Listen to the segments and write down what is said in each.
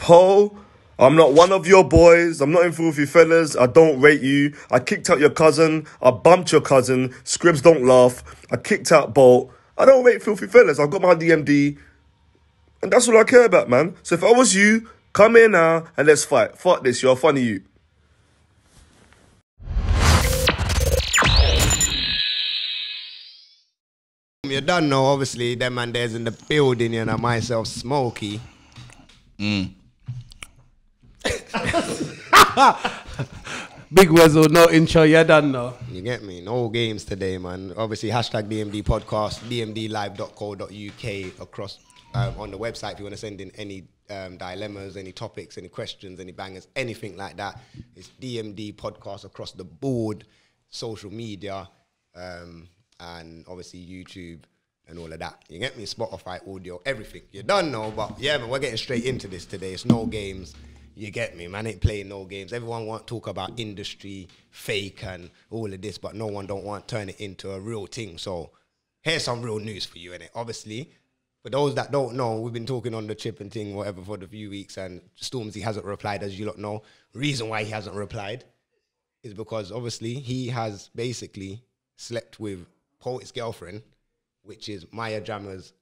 Poe, I'm not one of your boys. I'm not in filthy fellas. I don't rate you. I kicked out your cousin. I bumped your cousin. Scribs don't laugh. I kicked out Bolt. I don't rate filthy fellas. I've got my DMD. And that's all I care about, man. So if I was you, come here now and let's fight. Fuck this, you're a funny you. You don't know, obviously, them man there's in the building, you know, myself, Smokey. Big Weasel, no intro, you done know. You get me? No games today, man. Obviously, hashtag DMD podcast, dmdlive.co.uk across on the website if you want to send in any dilemmas, any topics, any questions, any bangers, anything like that. It's DMD podcast across the board, social media, and obviously YouTube and all of that. You get me? Spotify, audio, everything. You don't know, but yeah, man, we're getting straight into this today. It's no games. You get me? Man ain't playing no games. Everyone want to talk about industry, fake, and all of this, but no one don't want to turn it into a real thing. So here's some real news for you, innit? Obviously, for those that don't know, we've been talking on the chip and thing, whatever, for the few weeks, and Stormzy hasn't replied, as you lot know. Reason why he hasn't replied is because, obviously, he has basically slept with Poet's girlfriend, which is Maya Jammer's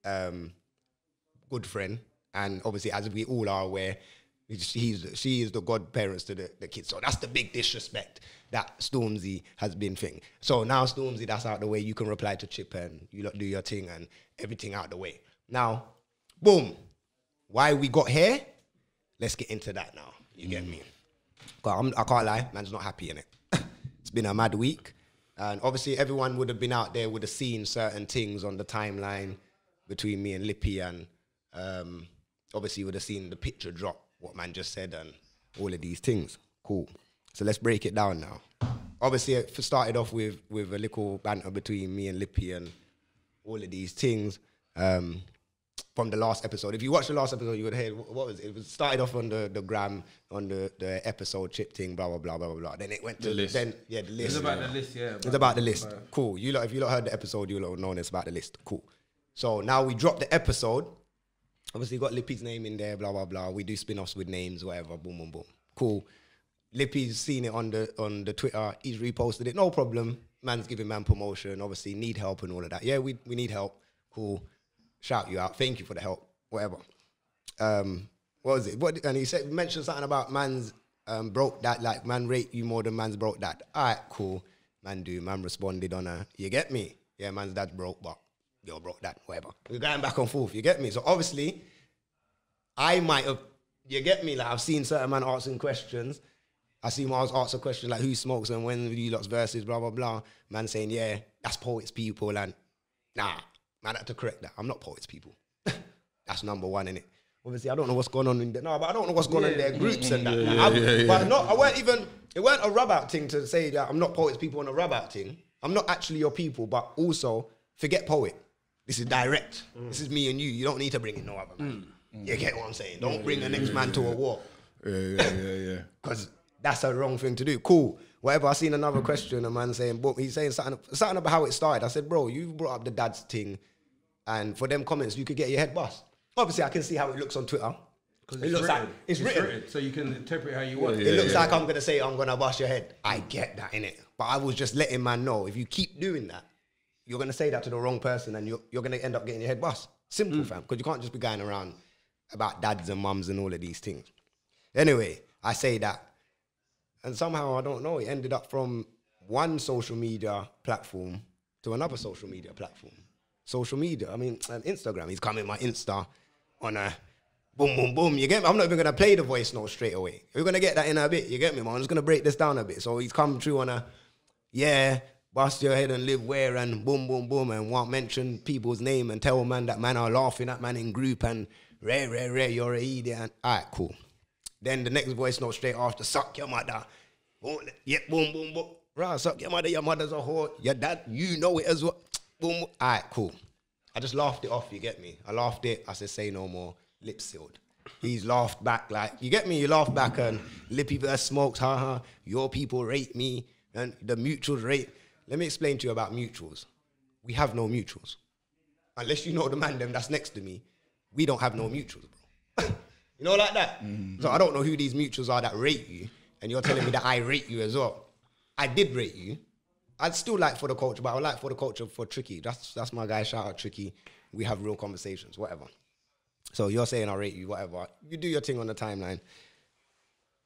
good friend. And obviously, as we all are aware, she is the godparents to the kids. So that's the big disrespect that Stormzy has been thing. So now Stormzy, that's out the way. You can reply to Chip and you lot do your thing and everything out the way. Now, boom. Why we got here? Let's get into that now. You get me? I can't lie, man's not happy in it. It's been a mad week. And obviously, everyone would have been out there, would have seen certain things on the timeline between me and Lippy, and obviously would have seen the picture drop, what man just said, and all of these things. Cool. So let's break it down now. Obviously, it started off with a little banter between me and Lippy and all of these things from the last episode. If you watched the last episode, you would hear, what was it? It was started off on the gram, on the episode chip thing, blah, blah, blah, blah, blah. Then it went to the list. The list. It's about the list, yeah. It's about the list. Cool. If you lot heard the episode, you lot will know it's about the list. Cool. So now we dropped the episode. Obviously, got Lippy's name in there, blah, blah, blah. We do spin-offs with names, whatever, boom, boom, boom. Cool. Lippy's seen it on the Twitter. He's reposted it. No problem. Man's giving man promotion. Obviously, need help and all of that. Yeah, we need help. Cool. Shout you out. Thank you for the help. Whatever. What was it? And he mentioned something about man's broke dad. Like, man rate you more than man's broke dad. All right, cool. Man responded on a, you get me? Yeah, man's dad's broke, but you're broke dad, whatever. We're going back and forth, you get me? So obviously, I might have, you get me? Like, I've seen certain man asking questions. I see Miles ask a question like, who smokes and when you lot's verses, blah, blah, blah. Man saying, yeah, that's Poet's people. And nah, man, I had to correct that. I'm not Poet's people. That's number one, innit? Obviously, I don't know what's going on in there. No, but I don't know what's going on in their groups and that. But I weren't even, it weren't a rub out thing to say that I'm not Poet's people on a rub out thing. I'm not actually your people, but also forget Poet. This is direct. This is me and you. You don't need to bring in no other man. You get what I'm saying? Don't bring the next man to a war. Yeah. Because that's a wrong thing to do. Cool. Whatever. I seen another question, a man saying, boom, he's saying something about how it started. I said, bro, you brought up the dad's thing, and for them comments, you could get your head bust. Obviously, I can see how it looks on Twitter. Because it looks like it's written. So you can interpret how you want. It looks like I'm going to say I'm going to bust your head. I get that, innit? But I was just letting man know, if you keep doing that, you're going to say that to the wrong person and you're going to end up getting your head bust. Simple, fam. Because you can't just be going around about dads and mums and all of these things. Anyway, I say that. And somehow, I don't know, it ended up from one social media platform to another social media platform. Social media, I mean, Instagram. He's coming my Insta on a boom, boom, boom. You get me? I'm not even going to play the voice note straight away. We're going to get that in a bit. You get me, man? I'm just going to break this down a bit. So he's come through on a, yeah, bust your head and live where and boom, boom, boom, and won't mention people's name and tell man that man are laughing at man in group and rare, you're a idiot. And, all right, cool. Then the next voice note straight after, suck your mother. Oh, yeah, boom, boom, boom. Right, suck your mother's a whore. Your dad, you know it as well. Boom. All right, cool. I just laughed it off, you get me? I laughed it. I said, say no more. Lips sealed. He's laughed back like, you get me? You laugh back and Lippy versus Smokes, haha. Your people rate me and the mutuals rate. Let me explain to you about mutuals. We have no mutuals. Unless you know the man them that's next to me, we don't have no mutuals, bro. You know, like that. So I don't know who these mutuals are that rate you, and you're telling me that I rate you as well. I did rate you. I'd still like For the Culture, but I would like For the Culture for Tricky. That's my guy. Shout out Tricky. We have real conversations, whatever. So you're saying I rate you, whatever. You do your thing on the timeline.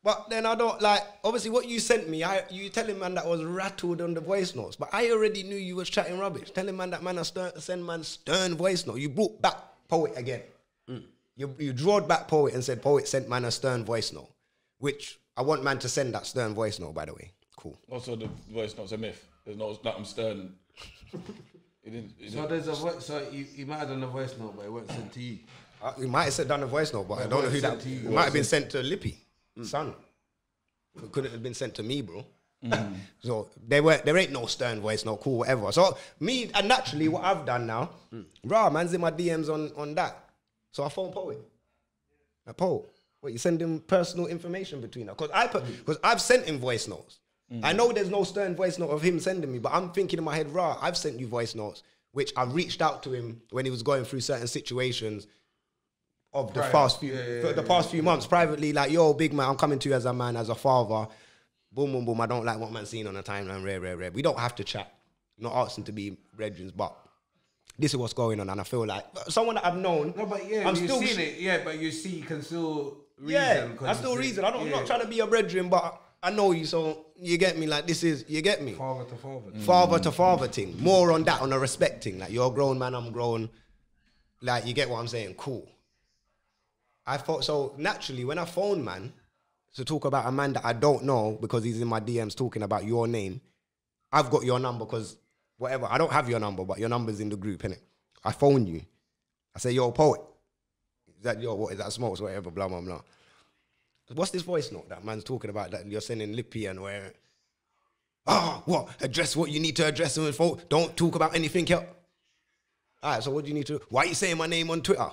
But then I don't like, obviously what you sent me, you telling man that was rattled on the voice notes, but I already knew you was chatting rubbish. Telling man that man a send man stern voice note. You brought back Poet again. You drawed back Poet and said Poet sent man a stern voice note, which I want man to send that stern voice note, by the way. Cool. Also, the voice note's a myth. There's nothing stern. So there's a voice. So he might have done a voice note, but it wasn't sent to you. He might have done a voice note, but I don't know who that. It might have been sent to Lippy, son. It couldn't have been sent to me, bro. So there ain't no stern voice note, cool, whatever. So me, and naturally, what I've done now, man's in my DMs on that. So I phone Poet. Poet, what, you send him personal information between us? Because I've sent him voice notes. I know there's no stern voice note of him sending me, but I'm thinking in my head, I've sent you voice notes, which I reached out to him when he was going through certain situations of the past few months privately, like, yo, big man, I'm coming to you as a man, as a father. Boom, boom, boom. I don't like what man's seen on the timeline. Rare. We don't have to chat. I'm not asking to be brethren, but this is what's going on, and I feel like someone that I've known. No, but yeah, I'm you've still seen it. Yeah, but you see, you can still reason. Yeah, I still reason. I'm not trying to be a brethren, but I know you, so you get me. Like, this is, you get me. Father to father. Father to father thing. More on that, on a respect thing. Like, you're a grown man, I'm grown. Like, you get what I'm saying? Cool. I thought, so naturally, when I phone man to talk about a man that I don't know because he's in my DMs talking about your name, I've got your number because whatever. I don't have your number, but your number's in the group, innit? I phone you. I say, yo, Poet. Is that, yo, what is that, Smokes, whatever, blah, blah, blah. What's this voice note that man's talking about that you're sending Lippy and where? What? Address what you need to address with folk. Don't talk about anything else. All right, so what do you need to? Why are you saying my name on Twitter?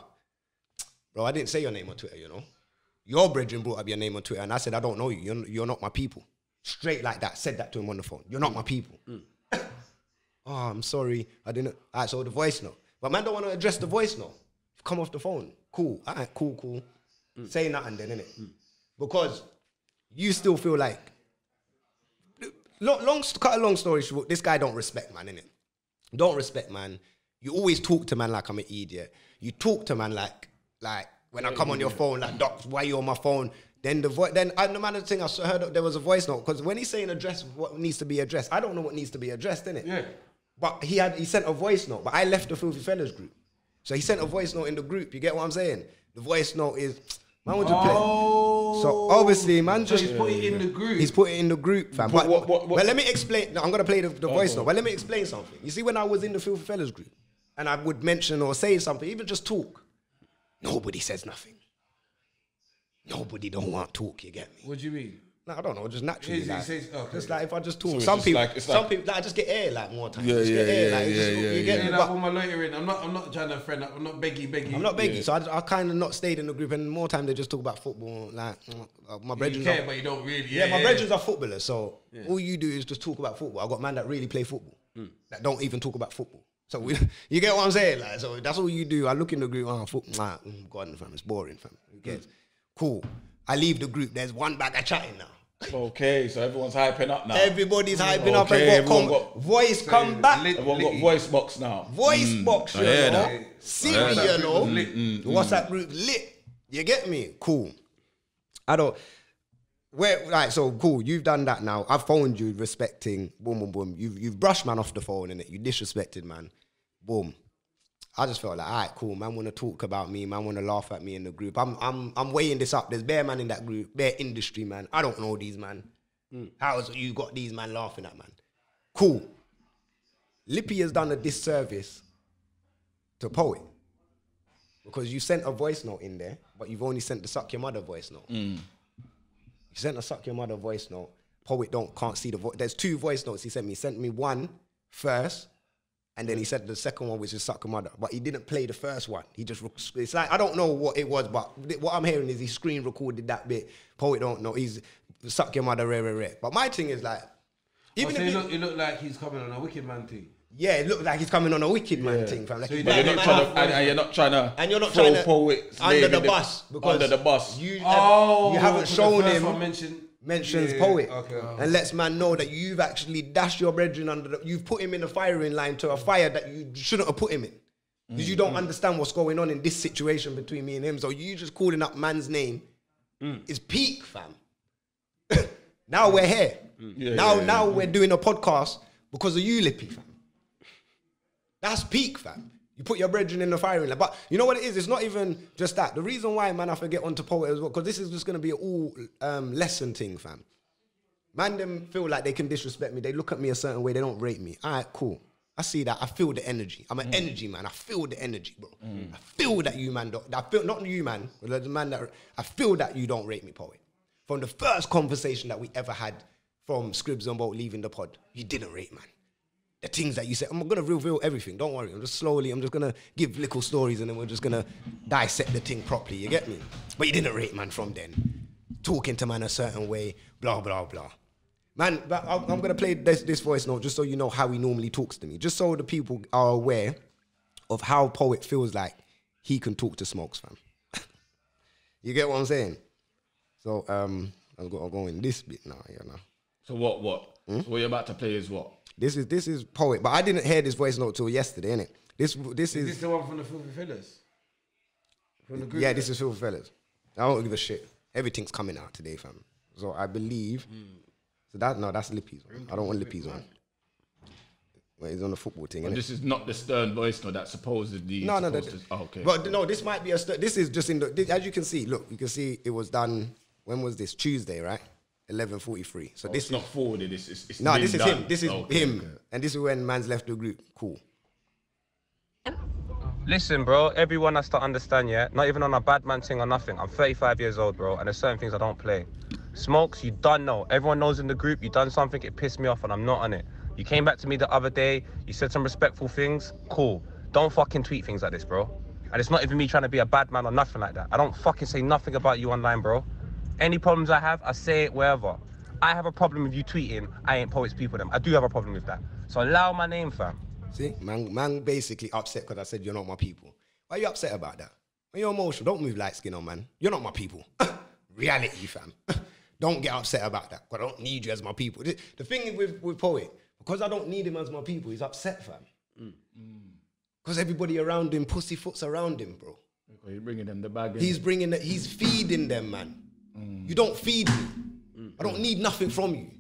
Bro, I didn't say your name on Twitter, you know. Your brethren brought up your name on Twitter and I said, I don't know you. You're not my people. Straight like that. Said that to him on the phone. You're not my people. I'm sorry. I didn't. All right, so the voice note. But man don't want to address the voice note. Come off the phone. Cool. All right, cool. Say nothing then, innit? Because you still feel like, cut a long story short, this guy don't respect man, innit? Don't respect man. You always talk to man like I'm an idiot. You talk to man like when I come on your phone, like, Doc, why you on my phone? Then the voice, then no matter the thing, I heard there was a voice note, because when he's saying address what needs to be addressed, I don't know what needs to be addressed, innit? Yeah. But he sent a voice note, but I left the Filthy Fellas group. So he sent a voice note in the group, you get what I'm saying? The voice note is, man, would you play? So obviously, man, just he's put it in the group. He's put it in the group, fam. But let me explain. No, I'm gonna play the voice note. But let me explain something. You see, when I was in the Filthy Fellas group, and I would mention or say something, even just talk, nobody says nothing. Nobody don't want talk. You get me? What do you mean? No, I don't know. Just naturally, like, okay. Just like if I just talk. So some people, like, like, just get air like more time. Yeah, just get air, like, yeah. You get me? Like all my loitering. I'm not trying to friend. I'm not beggy. I'm not begging, so I kind of not stayed in the group, and more time they just talk about football. Like my brethren, you care, but you don't really. My brethren are footballers, so all you do is just talk about football. I got man that really play football that don't even talk about football. So you get what I'm saying? Like, so that's all you do. I look in the group, football. God, fam, it's boring, fam. Who cares? Cool. I leave the group. There's one bag of chatting now. Okay, so everyone's hyping up now. Everybody's hyping up and voice come back. Everyone got voice box now. Voice box, you know. Siri, you know. Lit. The WhatsApp group lit. You get me? Cool. I don't. Right, so cool. You've done that now. I've phoned you respecting. Boom, boom, boom. You've brushed man off the phone, innit? You disrespected man. Boom. I just felt like, all right, cool. Man want to talk about me. Man want to laugh at me in the group. I'm weighing this up. There's bare man in that group, bare industry man. I don't know these man. How's you got these man laughing at man? Cool. Lippy has done a disservice to Poet because you sent a voice note in there, but you've only sent the suck your mother voice note. You sent a suck your mother voice note. Poet can't see the voice. There's two voice notes he sent me. He sent me one first. And then he said the second one, which is Suck Your Mother. But he didn't play the first one. He just, it's like, I don't know what it was, but what I'm hearing is he screen recorded that bit. Poet don't know. He's Suck Your Mother, rare. But my thing is like, even if it looked like he's coming on a Wicked Man thing. Yeah, it looked like he's coming on a wicked man thing, fam. Like, So But you're not trying to, and you're not throw trying to poets under name the in bus because under the bus. you haven't shown him mentions Yeah, poet okay. and lets man know that you've actually dashed your brethren you've put him in the firing line to a fire that you shouldn't have put him in. Because you don't understand what's going on in this situation between me and him. So you just calling up man's name is peak, fam. Now we're here. Now we're doing a podcast because of you, Lippy, fam. That's peak, fam. You put your brethren in the firing line. But you know what it is? It's not even just that. The reason why, man, I forget onto poet as well, because this is just going to be an all lesson thing, fam. Man, them feel like they can disrespect me. They look at me a certain way. They don't rate me. All right, cool. I see that. I feel the energy. I'm an energy man. I feel the energy, bro. I feel that you, man, I feel, not you, man, but the man that, I feel that you don't rate me, poet. From the first conversation that we ever had from Scribs and Bolt leaving the pod, you didn't rate, man. The things that you said, I'm going to reveal everything. Don't worry. I'm just going to give little stories and then we're just going to dissect the thing properly. You get me? But you didn't rate, man, from then. Talking to man a certain way, blah, blah, blah. Man, but I'm going to play this voice note just so you know how he normally talks to me. Just so the people are aware of how Poet feels like he can talk to Smokes, fam. You get what I'm saying? So, I'll go in this bit now, you know. So what? So what you're about to play is what? This is Poet, but I didn't hear this voice note till yesterday, innit? This Is this the one from the Filthy Fellas? From the group? yeah, this is Filthy Fellas. I don't give a shit. Everything's coming out today, fam. So I believe. So that's Lippy's one. I don't want Lippy's one. Well, he's on the football thing. But this is not the stern voice note that supposedly. No. Okay. But no, this might be this is just in the. As you can see, look, you can see it was done. When was this? Tuesday, right? 11:43. So this it's not forwarded. It's no, been this is done. him. This is Okay, him, okay. and this is when man's left the group. Cool. Listen, bro, everyone has to understand, yeah? Not even on a bad man thing or nothing. I'm 35 years old, bro, and there's certain things I don't play. Smokes, you done know. Everyone knows in the group, you done something, it pissed me off, and I'm not on it. You came back to me the other day, you said some respectful things, cool. Don't fucking tweet things like this, bro. And it's not even me trying to be a bad man or nothing like that. I don't fucking say nothing about you online, bro. Any problems I have, I say it wherever. I have a problem with you tweeting, I ain't Poets people them. I do have a problem with that. So allow my name, fam. See, man basically upset because I said you're not my people. Why are you upset about that? When you're emotional, don't move light skin on, man. You're not my people. Reality, fam. Don't get upset about that, because I don't need you as my people. The thing with Poet, because I don't need him as my people, he's upset, fam. Because everybody around him, pussyfoots around him, bro. You're bringing them the bag. He's feeding them, man. You don't feed me. I don't need nothing from you.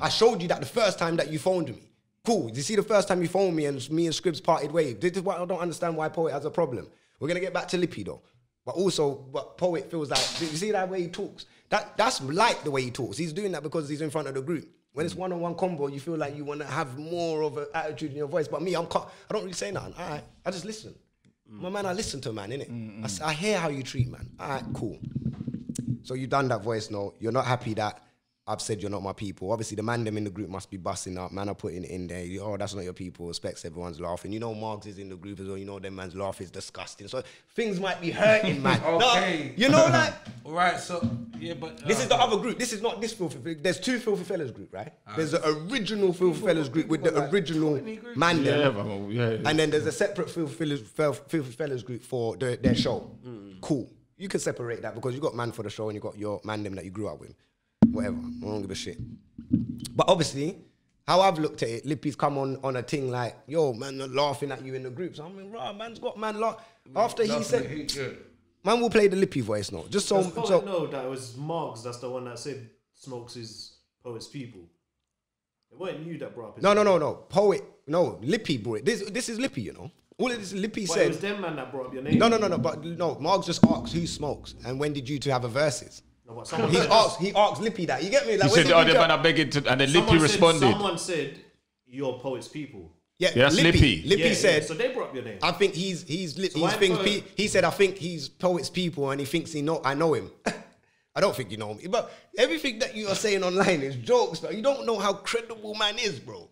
I showed you that the first time that you phoned me. Cool. You see the first time you phoned me and me and Scribs parted ways. This is why I don't understand why Poet has a problem. We're going to get back to Lippy though. But Poet feels like, you see that way he talks? That's like the way he talks. He's doing that because he's in front of the group. When it's one-on-one combo, you feel like you want to have more of an attitude in your voice. But me, I don't really say nothing. All right, I just listen. My man, I listen to man, innit? I hear how you treat man. All right, cool. So you done that voice note. You're not happy that I've said you're not my people. Obviously, the man them in the group must be busting up. Man are putting it in there. Oh, that's not your people. Specs, everyone's laughing. You know Marks is in the group as well. You know them man's laugh is disgusting. So things might be hurting, man. Okay. No, you know that? Right, so, yeah, but... This is the other group. This is not this Filthy... There's two Filthy Fellas group, right? There's the original Filthy Fellas group with the original man them. Yeah. And then there's a separate Filthy Fellas group for their show. Cool. You can separate that because you got man for the show and you got your man them that you grew up with. Whatever. I don't give a shit. But obviously, how I've looked at it, Lippy's come on a thing like, yo, man, they're laughing at you in the group. So I mean, right, man's got man laugh. After he said, man will play the Lippy voice note. Just so... know that it was Marks, that's the one that said Smokes is Poet's people. It wasn't you that brought up his No. Poet, no, Lippy brought it. This is Lippy, you know. All of this Lippy But said... it was them man that brought up your name. No, but no, Marks just asked who smokes and when did you two have a versus? No, but someone He asked Lippy that. You get me? Like, He said, oh, the man are begging to... And then Lippy responded. Someone said, you're Poet's people. Yeah, that's Lippy. Lippy said... So they brought up your name. I think he said, I think he's Poet's people and he thinks I know him. I don't think you know me. But everything that you are saying online is jokes, but you don't know how credible man is, bro.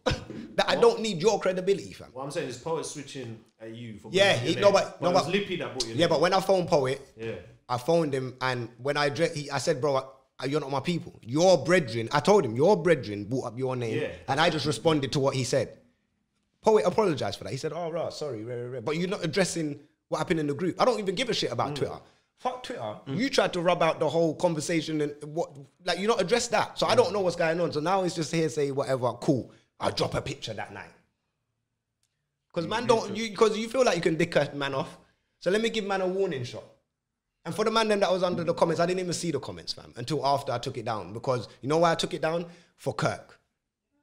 That I don't need your credibility, fam. What I'm saying is Poet switching at you for Yeah, it was Lippy that brought your name. Yeah, but when I phoned Poet, yeah. I phoned him and when I said, bro, you're not my people. Your brethren, I told him, your brethren brought up your name and I just responded to what he said. Poet apologized for that. He said, oh, right, sorry, but you're not addressing what happened in the group. I don't even give a shit about Twitter. Fuck Twitter. You tried to rub out the whole conversation and what, like, you not address that. So I don't know what's going on. So now it's just here say whatever, cool. I'll drop a picture that night. Because man because you feel like you can dick a man off. So let me give man a warning shot. And for the man then that was under the comments, I didn't even see the comments, fam, until after I took it down. Because you know why I took it down? For Kirk.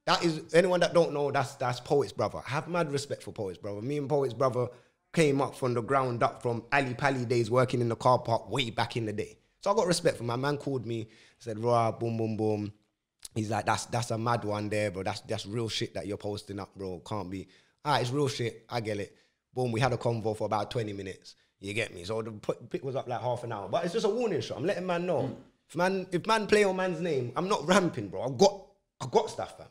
That is, anyone that don't know, that's Poet's brother. I have mad respect for Poet's brother. Me and Poet's brother came up from the ground up from Ali Pally days working in the car park way back in the day. So I got respect for my man. Called me, said, "Raw, boom, boom, boom." He's like, "That's a mad one there, bro. That's real shit that you're posting up, bro. Can't be. Ah, it's real shit. I get it." Boom. We had a convo for about 20 minutes. You get me? So the pic was up like half an hour. But it's just a warning shot. I'm letting man know. If man play on man's name, I'm not ramping, bro. I got stuff, fam.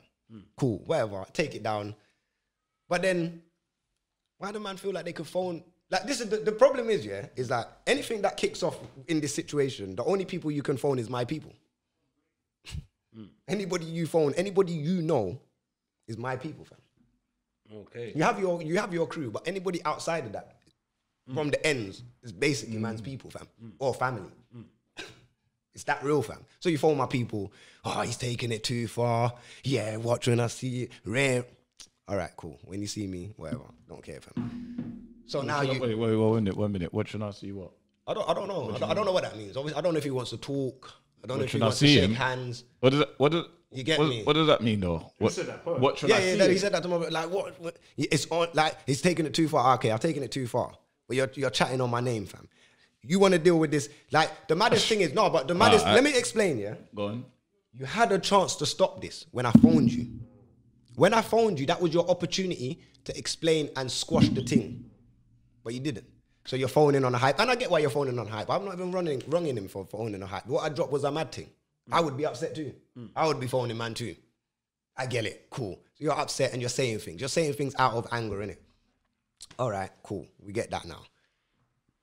Cool, whatever. Take it down. But then, why do man feel like they could phone? Like, this is the problem is, yeah, is that anything that kicks off in this situation, the only people you can phone is my people. Anybody you phone, anybody you know, is my people, fam. Okay. You have your crew, but anybody outside of that, from the ends, is basically man's people, fam, or family. It's that real, fam. So you phone my people. Oh, he's taking it too far. Yeah, watch when I see it. Rare. All right, cool. When you see me, whatever. Don't care, fam. So now you. Wait, 1 minute. What should I see? What? I don't know. I don't know what that means. Obviously, I don't know if he wants to talk. I don't know if he should I wants to see shake him? hands. What does that? You get what, me? What does that mean, though? What said that part? What should I see? Yeah, he said that to me. Like, what? It's on. Like, he's taking it too far. Okay, I've taken it too far. But you're chatting on my name, fam. You want to deal with this? Like, the maddest thing is but the maddest. Let me explain. Yeah. Go on. You had a chance to stop this when I phoned you. When I phoned you, that was your opportunity to explain and squash the thing. But you didn't. So you're phoning on a hype. And I get why you're phoning on hype. I'm not even wronging him for phoning on hype. What I dropped was a mad thing. I would be upset too. I would be phoning man too. I get it. Cool. So you're upset and you're saying things. You're saying things out of anger, innit? All right, cool. We get that now.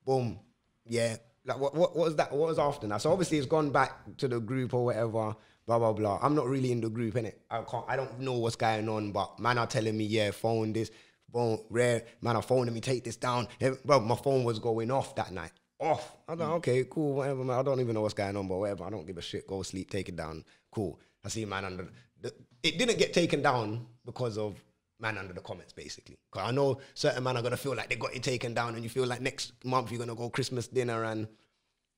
Boom. Yeah. Like, what was that? What was after that? So obviously it's gone back to the group or whatever. Blah, blah, blah. I'm not really in the group, innit? I don't know what's going on, but man are telling me, yeah, phone this, phone rare. Man are phoning me, take this down. Bro, my phone was going off that night. Off. I was like, okay, cool, whatever, man. I don't even know what's going on, but whatever. I don't give a shit. Go sleep, take it down. Cool. I see man under it didn't get taken down because of man under the comments, basically. Because I know certain man are going to feel like they got it taken down and you feel like next month you're going to go Christmas dinner and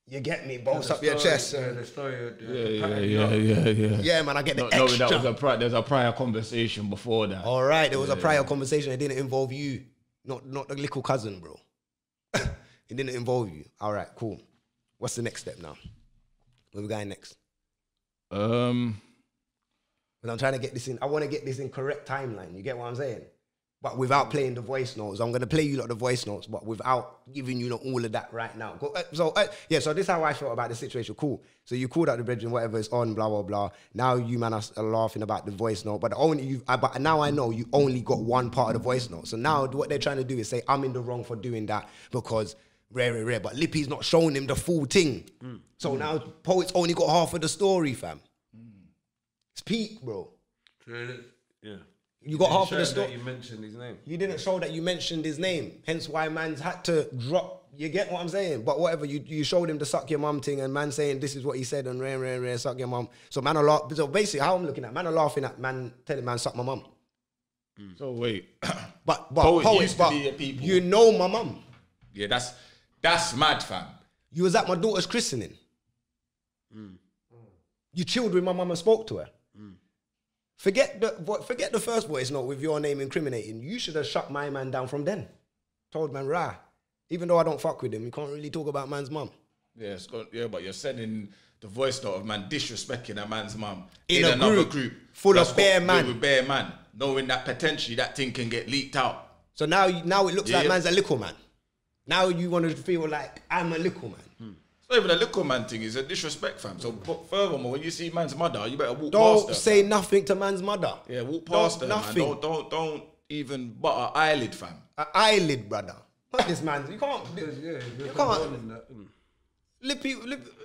you get me, bounce up your chest. Yeah, the story. Yeah. Yeah, man, I get the No, extra. that was there's a prior conversation before that. All right, there was a prior conversation. It didn't involve you, not the little cousin, bro. It didn't involve you. All right, cool. What's the next step now? Where we going next? But I'm trying to get this in. I want to get this in correct timeline. You get what I'm saying? But without playing the voice notes. I'm going to play you lot the voice notes, but without giving you all of that right now. So this is how I felt about the situation. Cool. So you called out the bridge and whatever is on, blah, blah, blah. Now you man are laughing about the voice note. But but now I know you only got one part of the voice note. So now what they're trying to do is say, I'm in the wrong for doing that because rare. But Lippy's not showing him the full thing. So now Poet's only got half of the story, fam. It's peak, bro. Yeah. You got half of the story. You mentioned his name. You didn't show that you mentioned his name. Hence why man's had to drop. You get what I'm saying? But whatever, you showed him the suck your mum thing and man saying this is what he said and rare, suck your mum. So man are laughing. So basically how I'm looking at, man are laughing at man telling man suck my mum. So wait. But Poet used to be your people. You know my mum. Yeah, that's mad, fam. You was at my daughter's christening. You chilled with my mum and spoke to her. Forget the first voice note with your name incriminating. You should have shut my man down from then. Told man, rah. Even though I don't fuck with him, you can't really talk about man's mum. Yeah, but you're sending the voice note of man disrespecting a man's mum In another group full of bare man. With bare man, knowing that potentially that thing can get leaked out. So now it looks like man's a little man. Now you want to feel like I'm a little man. It's not even a little man thing, it's a disrespect, fam. So furthermore, when you see man's mother, you better walk past Don't her. say nothing to man's mother. Yeah, walk past her, nothing. man. Don't even butt an eyelid, fam. An eyelid, brother. What this man? You can't. You can't. Lippy,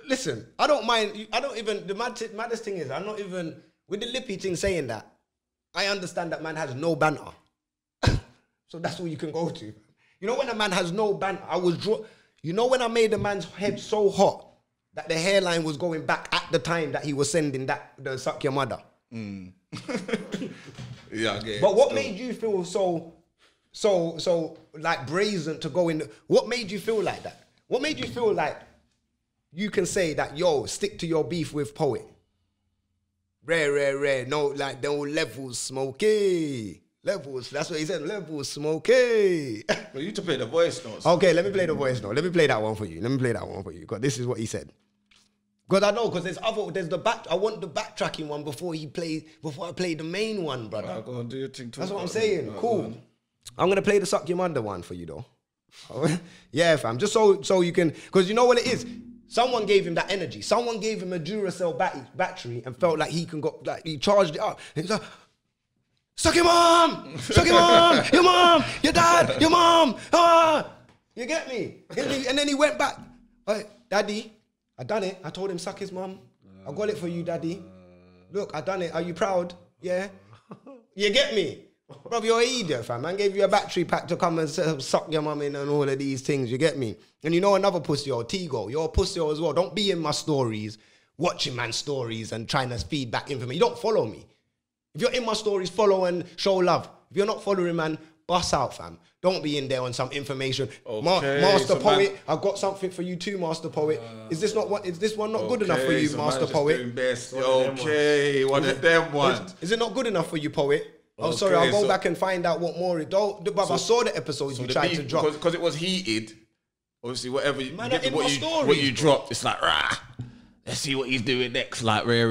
listen, I don't mind. I don't even. The maddest thing is, I'm not even with the Lippy thing saying that. I understand that man has no banter. So that's all you can go to. You know when a man has no banter, you know when I made a man's head so hot that the hairline was going back at the time that he was sending the suck your mother. Yeah, I get it. But what made you feel so like brazen to go in? What made you feel like that? What made you feel like you can say that, yo, stick to your beef with Poet? Rare. No, like, no levels, smoky. Levels, that's what he said, levels, smoky. But you need to play the voice notes. Okay, let me play the voice note. Let me play that one for you. Because this is what he said. Because I know, because there's the back. I want the backtracking one before I play the main one, brother. I'll go and do your thing. That's what I'm saying. Cool. I'm gonna play the Suck Your Mother one for you though. Yeah, fam. Just so you can, because you know what it is. Someone gave him that energy. Someone gave him a Duracell battery and felt like he can go, like he charged it up. And he's like, suck your mom, your mom, your dad, your mom. Ah, you get me? And then he went back. Hey, daddy, I done it. I told him suck his mom. I got it for you, daddy. Look, I done it. Are you proud? Yeah. You get me? Bro, you're an idiot, fam. Man gave you a battery pack to come and suck your mum in and all of these things, you get me? And you know another pussy, Tigo, you're a pussy as well. Don't be in my stories, watching man's stories and trying to feed back information. You don't follow me. If you're in my stories, follow and show love. If you're not following, man, bust out, fam. Don't be in there on some information. Okay, Master so Poet, man, I've got something for you too, Master Poet. Is this one not good enough for you, so Master man's just Poet? doing best. Okay, one of them ones. Is it not good enough for you, Poet? Oh, Okay, sorry, I'll go so- back and find out what more it don't. But I saw the episodes you tried to drop. Because it was heated. Obviously, whatever you, Man, in my what stories, you bro. dropped, it's like, rah. Let's see what he's doing next. Like, rare.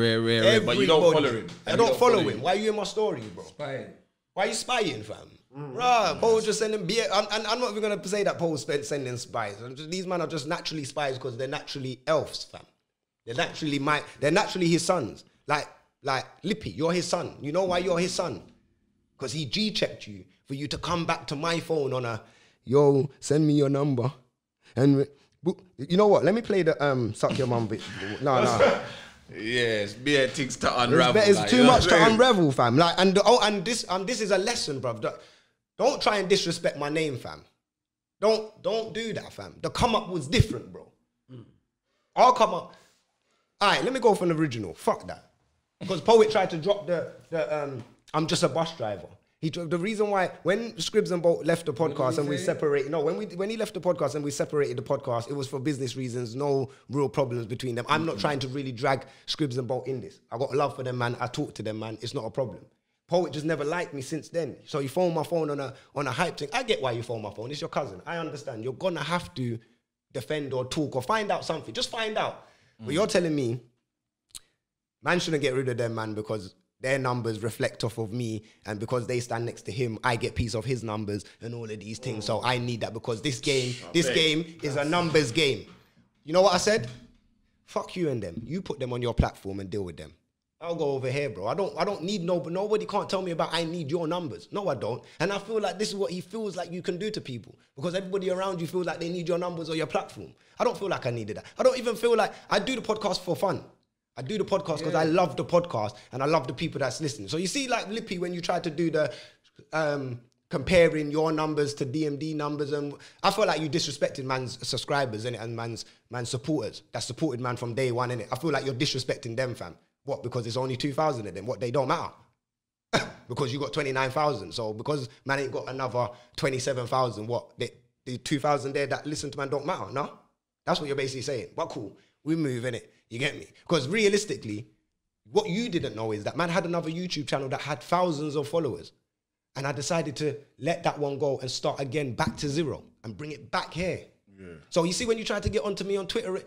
But you don't Everybody. follow him. I don't follow him. Why are you in my story, bro? Spying. Why are you spying, fam? Bruh, Paul just sending beer. And I'm not even going to say that Paul spent sending spies. These men are just naturally spies because they're naturally elves, fam. They're naturally his sons. Like Lippy, you're his son. You know why you're his son? Because he G-checked you for you to come back to my phone on a, yo, send me your number. And you know what? Let me play the suck your mum bit. No. Yes, beer things to unravel. It's like, too you know much what I'm to saying? unravel, fam. Like, and this is a lesson, bruv. Don't try and disrespect my name, fam. Don't do that, fam. The come up was different, bro. I'll come up. All right, let me go for an original. Fuck that. Because Poet tried to drop the I'm just a bus driver. The reason why, when Scribs and Bolt left the podcast and we separated, when he left the podcast and we separated the podcast, it was for business reasons, no real problems between them. I'm not trying to really drag Scribs and Bolt in this. I got love for them, man. I talk to them, man. It's not a problem. Poet just never liked me since then. So you phone my phone on a hype thing. I get why you phone my phone. It's your cousin. I understand. You're gonna have to defend or talk or find out something. Just find out. But you're telling me, man shouldn't get rid of them, man, because their numbers reflect off of me, and because they stand next to him, I get piece of his numbers and all of these things. So I need that because this game is a numbers game. You know what I said? Fuck you and them. You put them on your platform and deal with them. I'll go over here, bro. I don't need nobody can't tell me about I need your numbers. No, I don't. And I feel like this is what he feels like you can do to people because everybody around you feels like they need your numbers or your platform. I don't feel like I needed that. I don't even feel like I do the podcast for fun. I do the podcast because I love the podcast and I love the people that's listening. So you see, like Lippy, when you try to do the comparing your numbers to DMD numbers, and I feel like you disrespected man's subscribers innit, and man's supporters that supported man from day one, innit? I feel like you're disrespecting them, fam. What? Because it's only 2,000 of them. What? They don't matter. Because you got 29,000. So because man ain't got another 27,000, what? The 2,000 there that listen to man don't matter. No, that's what you're basically saying. But cool, we move innit. You get me? Because realistically, what you didn't know is that man had another YouTube channel that had thousands of followers. And I decided to let that one go and start again back to zero and bring it back here. Yeah. So you see, when you tried to get onto me on Twitter,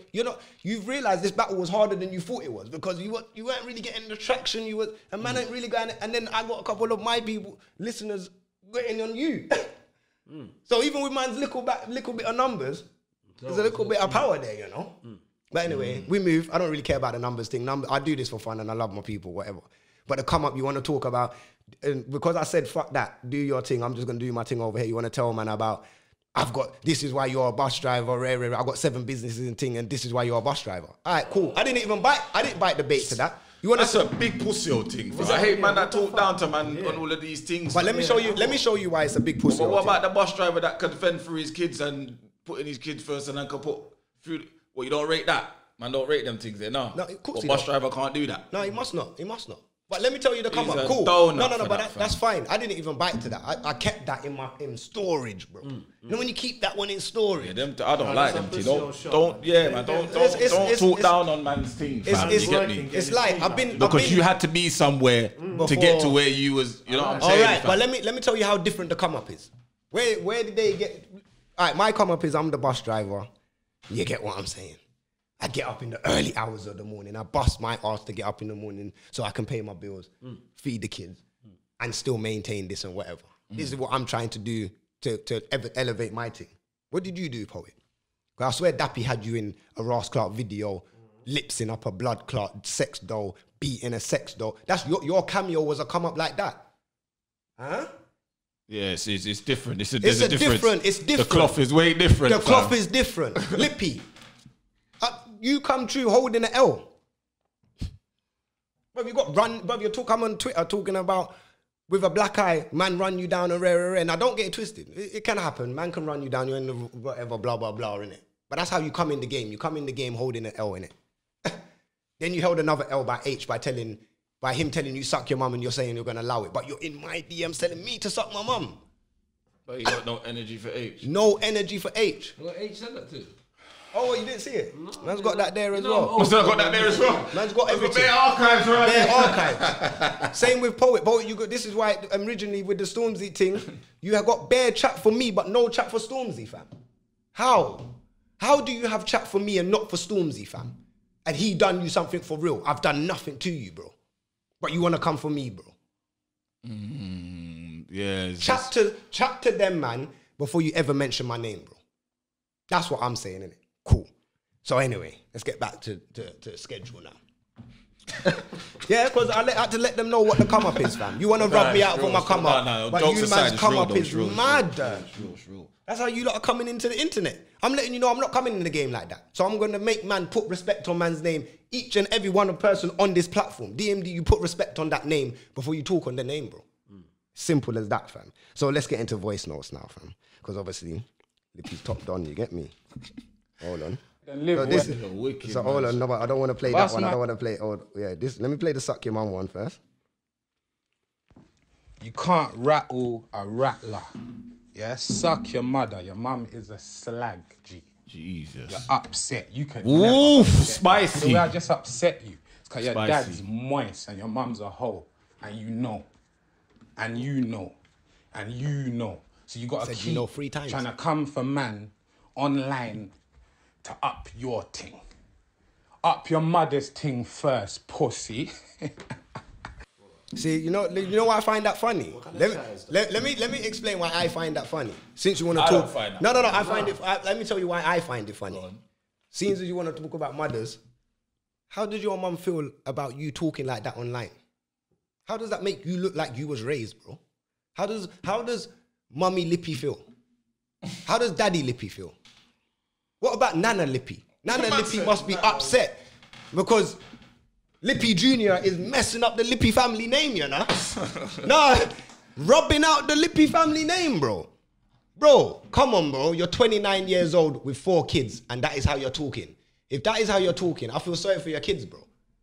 you've realized this battle was harder than you thought it was because you weren't really getting the traction. And man ain't really going. And then I got a couple of my people, listeners, getting on you. So even with man's little bit of numbers, there's a little bit of power there, you know. But anyway, we move. I don't really care about the numbers thing. I do this for fun and I love my people, whatever. But to come up, you want to talk about, and because I said, fuck that, do your thing, I'm just going to do my thing over here. You want to tell man about, this is why you're a bus driver, I've got 7 businesses and thing, and this is why you're a bus driver. All right, cool. I didn't bite the bait to that. You want That's a big pussy old thing. I hate man that talk down to man on all of these things. But let me show you. Let me show you why it's a big pussy. But what about the bus driver that can fend for his kids and putting his kids first and then can put food? Well, you don't rate that. Man, don't rate them things there. No, of course well, he bus don't. driver can't do that. No, he must not. He must not. But let me tell you the come He's up. a Cool. donut No, for but that, that's fine. I didn't even bite to that. I kept that in storage, bro. You know when you keep that one in storage. Yeah, I don't like them. pussy Don't, on shop, don't, yeah, man. Don't talk down on man's team. Fam. You get me? It's like I've been Because you had to be somewhere to get to where you was. You know what I'm saying? All right, but let me tell you how different the come up is. Where did they get? All right, my come up is I'm the bus driver. You get what I'm saying? I get up in the early hours of the morning. I bust my ass to get up in the morning so I can pay my bills, feed the kids, and still maintain this and whatever. This is what I'm trying to do to elevate my thing. What did you do, Poet? Because I swear Dappy had you in a Ross Clark video, lipsing up a blood clot, sex doll, beating a sex doll. That's your cameo was a come up like that. Huh? Yes, it's different. It's It's different. The cloth is way different. The cloth is different. Lippy. You come true holding an L. But you got run, but come on Twitter talking about with a black eye, man run you down a rare. Now don't get it twisted. It can happen. Man can run you down, you're in the whatever, blah, blah, blah, innit? But that's how you come in the game. You come in the game holding an L, innit? Then you held another L by H by him telling you suck your mum and you're saying you're gonna allow it. But you're in my DMs telling me to suck my mum. But you got no energy for H. No energy for H. What H said that too? Oh, you didn't see it? Man's got that there as well. Must have got that there as well. Man's got everything. Bare archives, right? Bare archives. Same with Poet. Poet, you got. This is why originally with the Stormzy thing, you have got bare chat for me, but no chat for Stormzy, fam. How? How do you have chat for me and not for Stormzy, fam? And he done you something for real. I've done nothing to you, bro. But you want to come for me, bro. Yeah. Chat to them, man, before you ever mention my name, bro. That's what I'm saying, innit? Cool. So anyway, let's get back to schedule now. Yeah, because I had to let them know what the come up is, fam. You want to rub me out for my come up, but you man's come up is mad. That's how you lot are coming into the internet. I'm letting you know I'm not coming in the game like that. So I'm going to make man put respect on man's name. Each and every one of person on this platform. DMD, you put respect on that name before you talk on the name, bro. Simple as that, fam. So let's get into voice notes now, fam. Because obviously, Lippy's top done, you get me? Hold on. So hold on, no, but I don't want to play that one. I don't want to play. Oh yeah, this. Let me play the suck your mum one first. You can't rattle a rattler. Yeah, suck your mother. Your mum is a slag, G. Jesus. You're upset. You can. Oof, spicy. The way I just upset you. It's because your Spicy. dad's moist and your mum's a hoe, and you know, and you know, and you know. So you got to keep 3 times. trying to come for man online to up your thing. Up your mother's thing first, pussy. See, you know why I find that funny? Let me explain why I find that funny. Since you want to talk, don't find that no, I find it. Let me tell you why I find it funny. Since you want to talk about mothers, how did your mum feel about you talking like that online? How does that make you look like you was raised, bro? How does Mummy Lippy feel? How does Daddy Lippy feel? What about Nana Lippy? Nana Lippy must be upset because Lippy Jr. is messing up the Lippy family name, you know? No, rubbing out the Lippy family name, bro. Bro, come on, bro. You're 29 years old with 4 kids, and that is how you're talking. If that is how you're talking, I feel sorry for your kids, bro.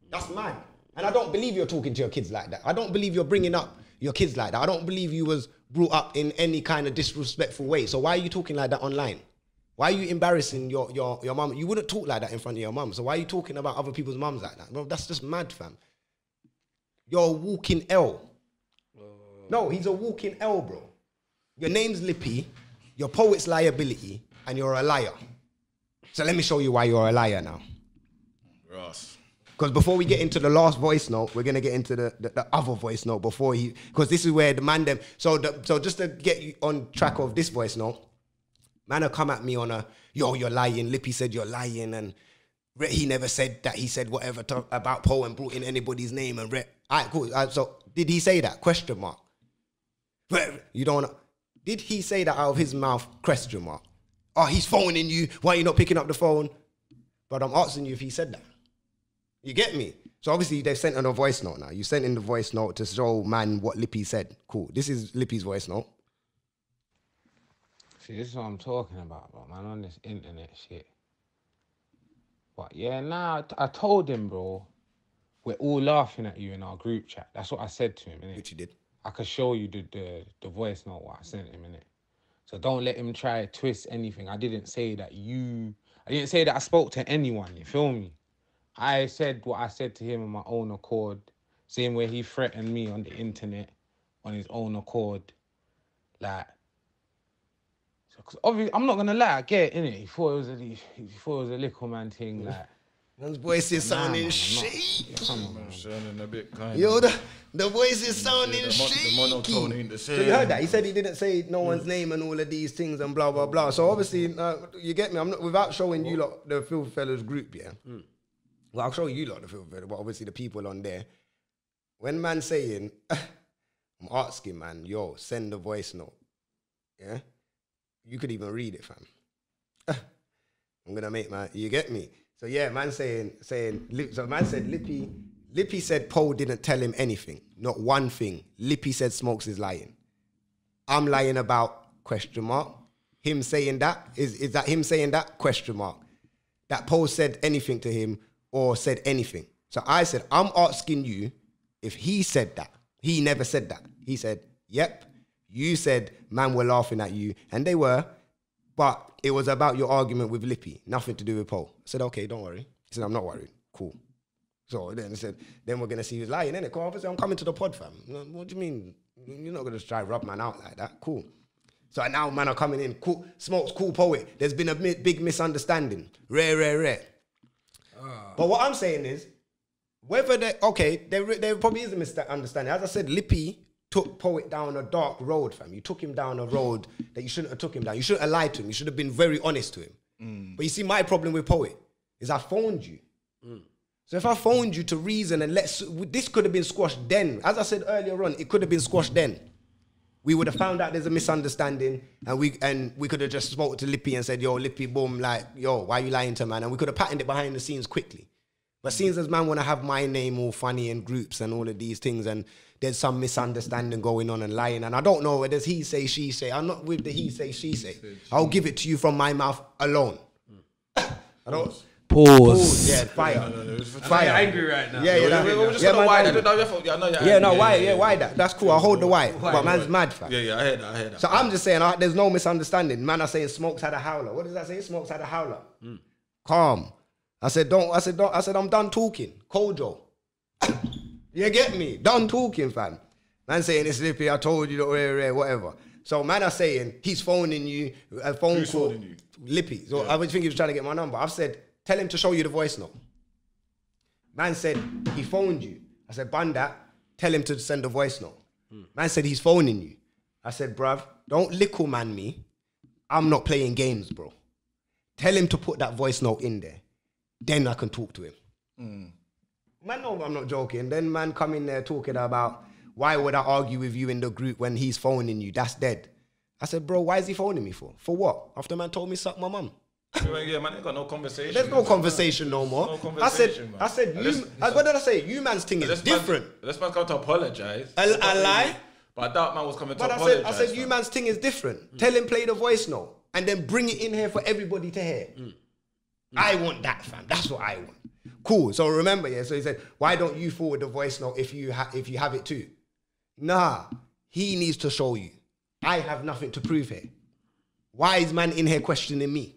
That's mad. And I don't believe you're talking to your kids like that. I don't believe you're bringing up your kids like that. I don't believe you was brought up in any kind of disrespectful way. So why are you talking like that online? Why are you embarrassing your mum? You wouldn't talk like that in front of your mum. So why are you talking about other people's mums like that? Bro, that's just mad, fam. You're a walking L. No, he's a walking L, bro. Your name's Lippy, your poet's liability, and you're a liar. So let me show you why you're a liar now. Ross. Because before we get into the last voice note, we're going to get into the other voice note before he... Because this is where the man them... So just to get you on track of this voice note, man will come at me on a, yo, you're lying. Lippy said you're lying. And he never said that. He said whatever about Poe and brought in anybody's name. And all right, cool. So did he say that? Question mark. You don't want to... Did he say that out of his mouth? Question mark. Oh, he's phoning you. Why are you not picking up the phone? But I'm asking you if he said that. You get me? So obviously they've sent in a voice note now. You sent in the voice note to show man what Lippy said. Cool. This is Lippy's voice note. See, this is what I'm talking about, bro, man, on this internet shit. But yeah, nah, I told him, bro, we're all laughing at you in our group chat. That's what I said to him, innit? Which you did. I could show you the voice note what I sent him, innit? So don't let him try to twist anything. I didn't say that I spoke to anyone, you feel me? I said what I said to him on my own accord, same way he threatened me on the internet on his own accord. Like, because obviously, I'm not gonna lie, I get it, innit? He thought it was a little man thing, like. Man's voice is sounding man, shaky. Come on, man. Sounding a bit kind Yo, the voice is sounding shaky. The monotone in the So you heard that? He said he didn't say no one's name and all of these things and blah, blah, blah. So obviously, you get me? I'm not, without showing you lot the Filthy Fellas group, yeah? Well, I'll show you lot the Filthy Fellas, but obviously the people on there. When man saying, I'm asking, man, yo, send the voice note, yeah? You could even read it, fam. I'm gonna make you get me? So yeah, man saying, so man said Lippy said Poe didn't tell him anything, not one thing. Lippy said Smokes is lying. I'm lying about ? Him saying that, is that him saying that ? That Poe said anything to him or said anything. So I said, I'm asking you if he said that. He never said that. He said, yep, you said man were laughing at you, and they were, but it was about your argument with Lippy, nothing to do with Poe. I said, okay, don't worry. He said, I'm not worried. Cool. So then I said, then we're going to see who's lying, innit? Because obviously I'm coming to the pod, fam. What do you mean? You're not going to try rub man out like that. Cool. So now man are coming in. Cool. Smokes, cool poet. There's been a big misunderstanding. Rare. But what I'm saying is, whether there probably is a misunderstanding. As I said, Lippy took Poet down a dark road, fam. You took him down a road that you shouldn't have took him down. You shouldn't have lied to him. You should have been very honest to him. But you see, my problem with Poet is I phoned you. So if I phoned you to reason and this could have been squashed then. As I said earlier on, it could have been squashed then. We would have found out there's a misunderstanding and we could have just spoke to Lippy and said, yo, Lippy, boom, like, yo, why are you lying to man? And we could have patterned it behind the scenes quickly. But seeing as man want to have my name all funny in groups and all of these things, and there's some misunderstanding going on and lying, and I don't know whether it's he say, she say. I'm not with the he say, she say. I'll give it to you from my mouth alone. I don't... Pause. Yeah, fire. Fire. I'm angry right now. We're just gonna why that. Why that? That's cool. I'll hold the why. But man's mad, fam. Yeah, I heard that. So I'm just saying, there's no misunderstanding. Man are saying Smokes had a howler. What does that say? Smokes had a howler. Calm. I said, I'm done talking. Kojo. You get me? Done talking, fam. Man saying it's Lippy, I told you, whatever. So man are saying he's phoning you, a phone Who's call. phoning you? Lippy. So I would think he was trying to get my number. I've said, tell him to show you the voice note. Man said he phoned you. I said, Banda, tell him to send the voice note. Man said he's phoning you. I said, bruv, don't lickle man me. I'm not playing games, bro. Tell him to put that voice note in there. Then I can talk to him. Man, no, I'm not joking. Then man come in there talking about, why would I argue with you in the group when he's phoning you? That's dead. I said, bro, why is he phoning me for? For what? After man told me suck my mum. Yeah, man, ain't got no conversation. There's no conversation no more. No conversation, I said, what did I say? You man's thing is different. This man come to apologise. I lie? But I doubt man was coming to But apologise. I said, you man's thing is different. Tell him play the voice note and then bring it in here for everybody to hear. I want that, fam. That's what I want. Cool. So remember, yeah. So he said, why don't you forward the voice note if you have it too? Nah, he needs to show you. I have nothing to prove here. Why is man in here questioning me?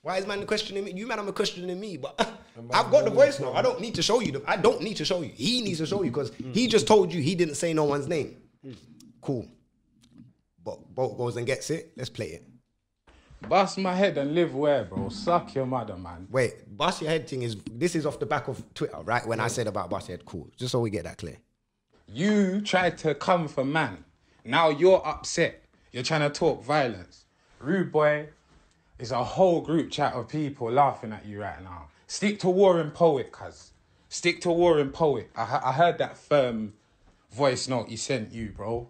Why is man questioning me? You man, I'm questioning me, but I've got the voice note. I don't need to show you. I don't need to show you. He needs to show you because he just told you he didn't say no one's name. Cool. But Bolt goes and gets it. Let's play it. Bust my head and live where, bro? Suck your mother, man. Wait, bust your head thing this is off the back of Twitter, right? When I said about bust your head, cool. Just so we get that clear. You tried to come for man. Now you're upset. You're trying to talk violence. Rude boy is a whole group chat of people laughing at you right now. Stick to War and Poet, cuz. Stick to War and Poet. I heard that firm voice note he sent you, bro.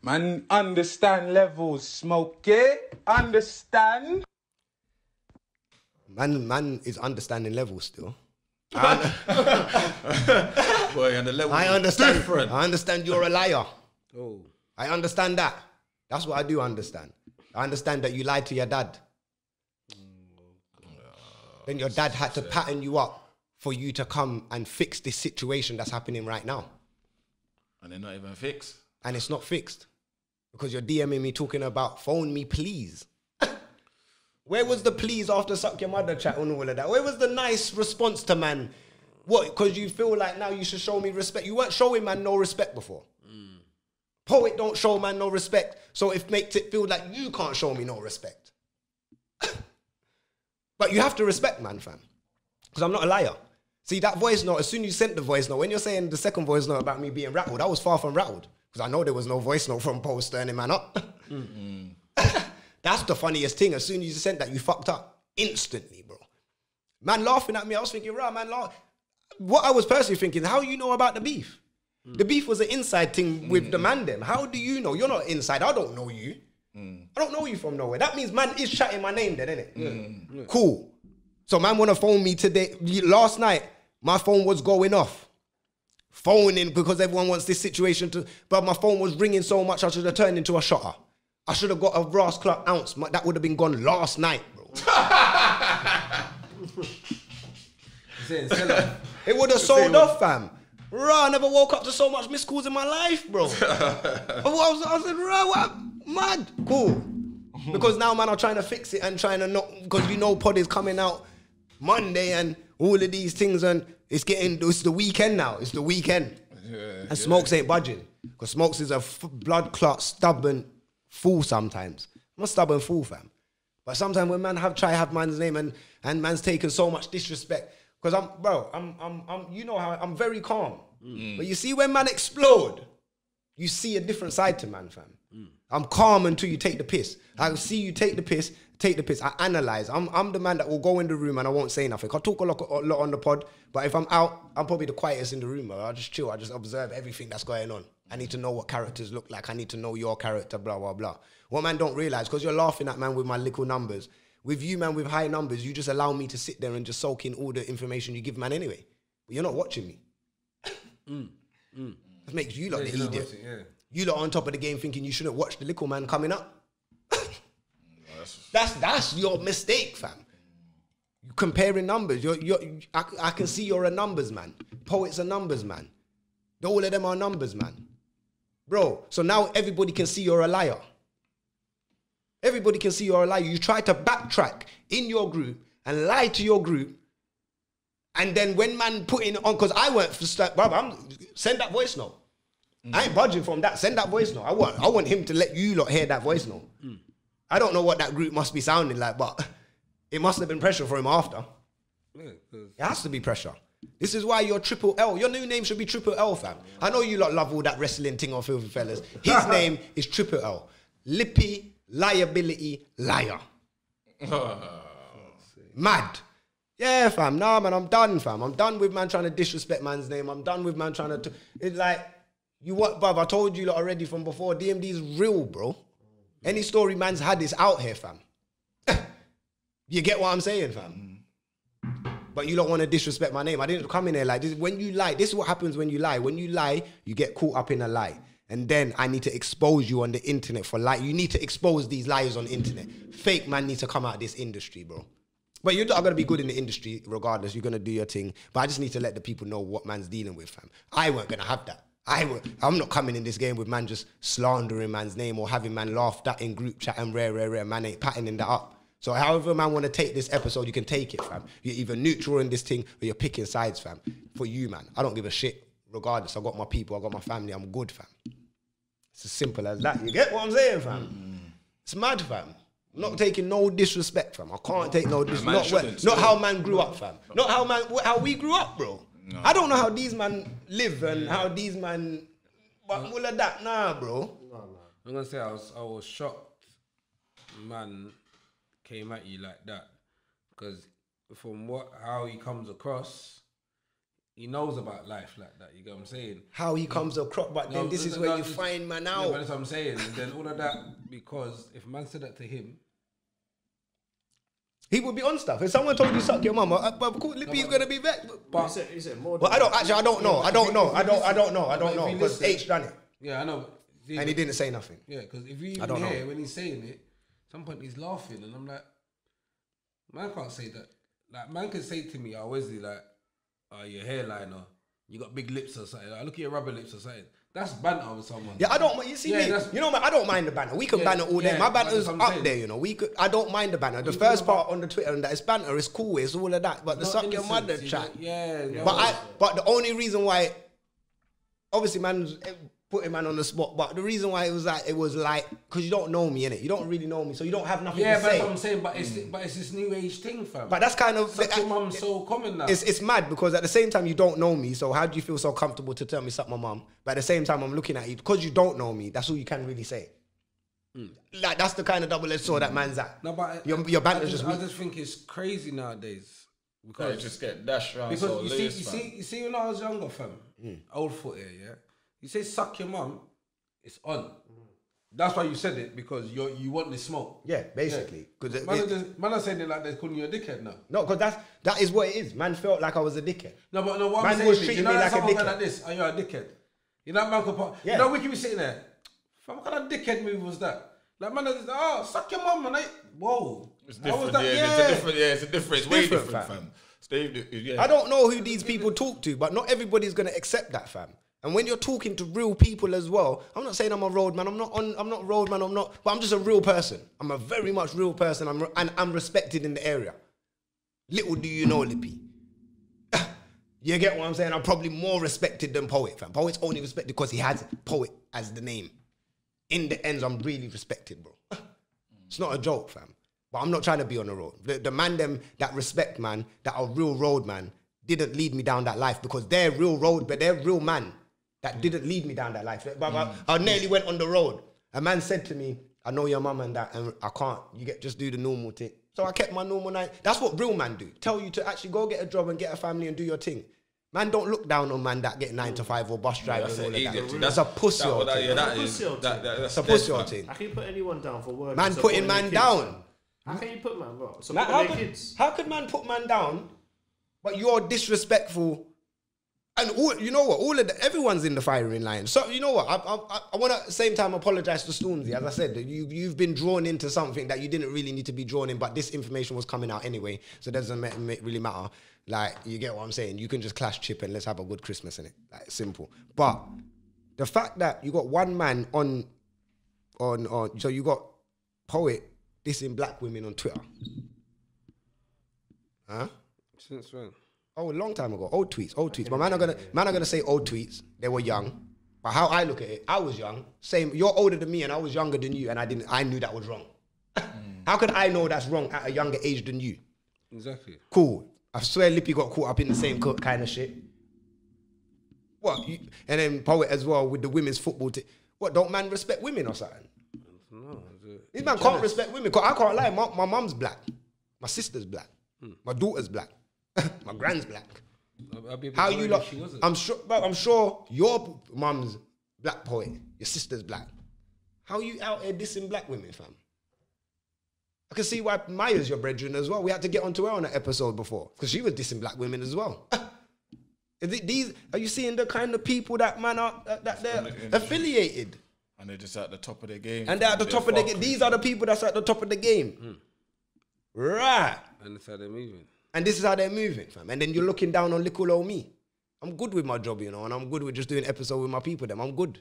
Man, understand levels, Smoke it. Understand. Man is understanding levels still. Boy, and the level I understand. different. I understand you're a liar. Oh. I understand that. That's what I do understand. I understand that you lied to your dad. Then your dad had to pattern you up for you to come and fix this situation that's happening right now. And they're not even fixed. And it's not fixed. Because you're DMing me talking about phone me please. Where was the please after suck your mother chat and all of that? Where was the nice response to man? What, because you feel like now you should show me respect. You weren't showing man no respect before. Poet don't show man no respect, so it makes it feel like you can't show me no respect. But you have to respect man, fam. Because I'm not a liar. See, that voice note, as soon as you sent the voice note, when you're saying the second voice note about me being rattled, I was far from rattled. Because I know there was no voice note from Post turning man up. That's the funniest thing. As soon as you sent that, you fucked up. Instantly, bro. Man laughing at me, I was thinking, right, man, what I was personally thinking, how you know about the beef? The beef was an inside thing with the man them. How do you know? You're not inside. I don't know you. I don't know you from nowhere. That means man is chatting my name then, innit? Cool. So man wanna phone me today. Last night, my phone was going off. Phoning because everyone wants this situation to, but my phone was ringing so much I should have turned into a shutter. I should have got a brass clock ounce. That would have been gone last night, bro. It would have sold off, fam. Rah, I never woke up to so much missed calls in my life, bro. I said, rah, what? Mad. Cool. Because now, man, I'm trying to fix it and trying to not, because you know pod is coming out Monday and all of these things, and it's the weekend now. It's the weekend. And Smokes ain't budging. Because Smokes is a blood clot, stubborn fool sometimes. I'm a stubborn fool, fam. But sometimes when man have man's name and man's taken so much disrespect, because I'm you know how I'm very calm. But you see when man explode, you see a different side to man, fam. I'm calm until you take the piss. I see you take the piss. I analyze. I'm the man that will go in the room and I won't say nothing. I talk a lot on the pod, but if I'm out, I'm probably the quietest in the room. I'll just chill. I just observe everything that's going on. I need to know what characters look like. I need to know your character, blah, blah, blah. What man don't realize, because you're laughing at man with my little numbers. With you, man, with high numbers, you just allow me to sit there and just soak in all the information you give man anyway. But you're not watching me. That makes you lot the idiot. You lot on top of the game thinking you shouldn't watch the little man coming up. That's your mistake, fam. You comparing numbers. I can see you're a numbers man. Poet's a numbers man. All of them are numbers, man. Bro, so now everybody can see you're a liar. Everybody can see you're a liar. You try to backtrack in your group and lie to your group. And then when man put in on, because I went for send that voice note. I ain't budging from that. Send that voice note. I want him to let you lot hear that voice note. I don't know what that group must be sounding like, but it must have been pressure for him after. It has to be pressure. This is why you're Triple L. Your new name should be Triple L, fam. I know you lot love all that wrestling thing on Filthy Fellas. His name is Triple L. Lippy, liability, liar. Mad. Yeah, fam. Nah, man, I'm done, fam. I'm done with man trying to disrespect man's name. I'm done with man trying to... It's like, you what, bruv, I told you lot already from before, DMD is real, bro. Any story man's had is out here, fam. You get what I'm saying, fam? But you don't want to disrespect my name. I didn't come in there like this. When you lie, this is what happens when you lie. When you lie, you get caught up in a lie. And then I need to expose you on the internet for lie. You need to expose these liars on the internet. Fake man needs to come out of this industry, bro. But you're not going to be good in the industry regardless. You're going to do your thing. But I just need to let the people know what man's dealing with, fam. I weren't going to have that. I'm not coming in this game with man just slandering man's name or having man laughed at in group chat and rare. Man ain't patterning that up. So however man want to take this episode, you can take it, fam. You're either neutral in this thing or you're picking sides, fam. For you, man. I don't give a shit regardless. I got my people, I got my family, I'm good, fam. It's as simple as that. You get what I'm saying, fam? It's mad, fam. I'm not taking no disrespect, fam. I can't take no disrespect. Not how man grew up, fam. Not how we grew up, bro. No. I don't know how these man live and how these man... But all of that, nah, bro. I'm going to say I was shocked, man... came at you like that, because from how he comes across, he knows about life like that. You get what I'm saying? How he comes across, but then this is where you find man out. Yeah, but that's what I'm saying. And then all of that, because if man said that to him, He would be on stuff. If someone told you suck your mum, of course, Lippy's gonna be vexed. Is it more? Well, I don't know. I don't know because H done it Yeah, I know. See, and he didn't say nothing. Yeah, because if you even don't hear know. when he's saying it, some point he's laughing, and I'm like, man can't say that. Like, man can say to me, Wesley, like, your hairline, or you got big lips or something. Like, look at your rubber lips or something. That's banter with someone. Yeah, I don't. You see me. You know, man, I don't mind the banter. We can banter all day. My banter's up there. You know, I don't mind the banter. The first part on the Twitter and that is banter. It's cool. It's all of that. But the suck your mother chat. Yeah. But the only reason why, obviously, man's putting man on the spot. But the reason why it was like, because you don't know me, innit? You don't really know me, so you don't have nothing to say. Yeah, that's what I'm saying. But it's this new age thing, fam. But that's kind of suck your mum so common now. It's mad because at the same time you don't know me, so how do you feel so comfortable to tell me suck my mum? But at the same time I'm looking at you because you don't know me. That's all you can really say. Like that's the kind of double-edged sword that man's at. No, but your banter's just weak. I just think it's crazy nowadays Because just get dashed around. Because So you see, when I was younger, fam, old foot here, yeah. You say suck your mum, it's on. That's why you said it, because you want the smoke. Yeah, basically. Because man are saying it like they're calling you a dickhead now. No, because that is what it is. Man felt like I was a dickhead. No, but no, what man I'm saying was is, treating you know, me like a someone dickhead. like this, are you a dickhead? You know, man could put, Yeah. you know, we could be sitting there. Fam, what kind of dickhead move was that? Like, man, suck your mum, and whoa. It's How was different. that? It's a different. It's way different, different, fam. fam. Steve, yeah. I don't know who these people talk to, but not everybody's gonna accept that, fam. And when you're talking to real people as well, I'm not saying I'm a road man. I'm not road man. But I'm just a real person. I'm a very much real person. I'm respected in the area. Little do you know, Lippy. You get what I'm saying? I'm probably more respected than Poet, fam. Poet's only respected because he has Poet as the name. In the ends, I'm really respected, bro. It's not a joke, fam. But I'm not trying to be on the road. The man them that respect man, that are real road man, didn't lead me down that life because they're real road, but they're real man that didn't lead me down that life. But I nearly went on the road. A man said to me, I know your mum and that, and I can't. Just do the normal thing. So I kept my normal night. That's what real man do. Tell you to actually go get a job and get a family and do your thing. Man, don't look down on man that get 9 to 5 or bus driver and all of that. That's a pussy old thing. That's a pussy old thing. How can you put anyone down for work? Man putting man down. How can you put man, bro? So How could man put man down, but you're disrespectful? And all, you know what? Everyone's in the firing line. So you know what? I want to at the same time apologize to Stormzy. As I said, you've been drawn into something that you didn't really need to be drawn in, but this information was coming out anyway, so it doesn't really matter. Like, you get what I'm saying? You can just clash Chip and let's have a good Christmas in it. Like, simple. But the fact that you got one man on, so you got Poet dissing black women on Twitter. Huh? Since when? Oh, a long time ago. Old tweets. But man are gonna say old tweets. They were young. But how I look at it, I was young. Same. You're older than me, and I was younger than you, and I knew that was wrong. How could I know that's wrong at a younger age than you? Exactly. Cool. I swear Lippy got caught up in the same kind of shit. What? And then Poet as well with the women's football team. What? Don't man respect women or something? No. These man can't respect women. Cause I can't lie. My mum's black. My sister's black. My daughter's black. My grand's black. How you lot? I'm sure your mum's black, Poet. Your sister's black. How you out here dissing black women, fam? I can see why Maya's your brethren as well. We had to get onto her on an episode before because she was dissing black women as well. Are you seeing the kind of people that man are that they're affiliated? And they're just at the top of their game. And they're at the top of the game. These are the people that's at the top of the game. Right. And that's how they're moving. And this is how they're moving, fam. And then you're looking down on little old me. I'm good with my job, you know, and I'm good with just doing episode with my people. I'm good.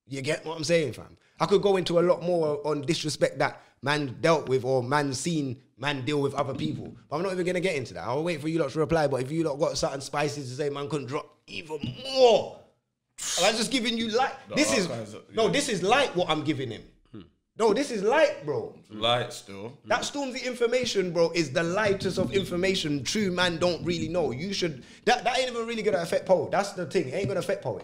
You get what I'm saying, fam? I could go into a lot more on disrespect that man dealt with or man seen man deal with other people. But I'm not even going to get into that. I'll wait for you lot to reply. But if you lot got something spicy to say, man couldn't drop even more. I'm just giving you light. This is light what I'm giving him. No, this is light, bro. Light still. That Stormzy information, bro, is the lightest of information true man don't really know. You should... That ain't even really going to affect Poe. That's the thing. It ain't going to affect Poe.